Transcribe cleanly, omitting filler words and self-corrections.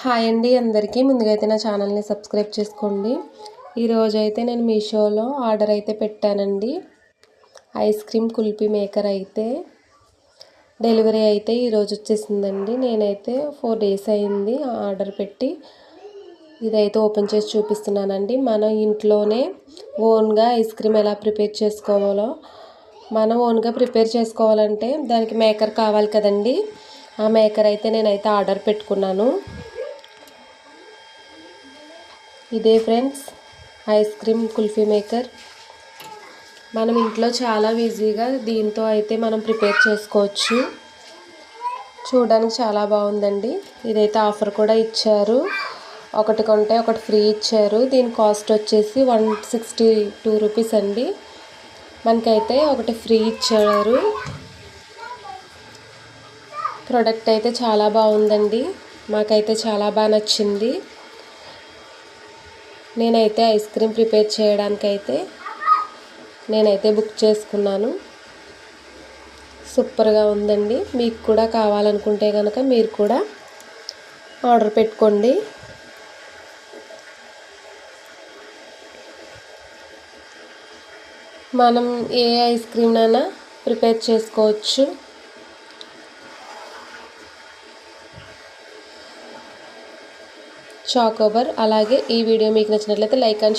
Hi అండి అందరికీ. ముందుగా అయితే నా ఛానల్ని సబ్స్క్రైబ్ చేసుకోండి. ఈరోజు అయితే నేను మీషోలో ఆర్డర్ అయితే పెట్టానండి. ఐస్ క్రీమ్ కుల్ఫీ మేకర్ అయితే డెలివరీ అయితే ఈరోజు వచ్చేసిందండి. నేనైతే 4 days అయింది ఆర్డర్ పెట్టి. ఇదైతే ఓపెన్ చేసి చూపిస్తున్నానండి. మనం ఇంట్లోనే ఓన్గా ఐస్ క్రీమ్ ఎలా ప్రిపేర్ చేసుకోవాలో మనం ఓన్గా ప్రిపేర్ చేసుకోవాలంటే దానికి మేకర్ కావాలి కదండి. ఆ మేకర్ అయితే నేనైతే ఆర్డర్ పెట్టుకున్నాను. ఇదే friends ice cream kulfi maker. మనం ఇంట్లో చాలా ఈజీగా దీంతో అయితే మనం ప్రిపేర్ చేసుకోవచ్చు. చూడడానికి చాలా బాగుందండి. ఇదైతే ఆఫర్ కూడా ఇచ్చారు, ఒకటి కొంటే ఒకటి ఫ్రీ ఇచ్చారు. దీని కాస్ట్ వచ్చేసి 162 రూపీస్ అండి. మనకైతే ఒకటి ఫ్రీ ఇచ్చారు. ప్రోడక్ట్ అయితే చాలా బాగుందండి, మాకైతే చాలా బాగా నచ్చింది. నేనైతే ఐస్ క్రీమ్ ప్రిపేర్ చేయడానికైతే నేనైతే బుక్ చేసుకున్నాను. సూపర్గా ఉందండి. మీకు కూడా కావాలనుకుంటే కనుక మీరు కూడా ఆర్డర్ పెట్టుకోండి. మనం ఏ ఐస్ క్రీమ్నైనా ప్రిపేర్ చేసుకోవచ్చు. చాకోబార్. అలాగే ఈ వీడియో మీకు నచ్చినట్లయితే లైక్ అండ్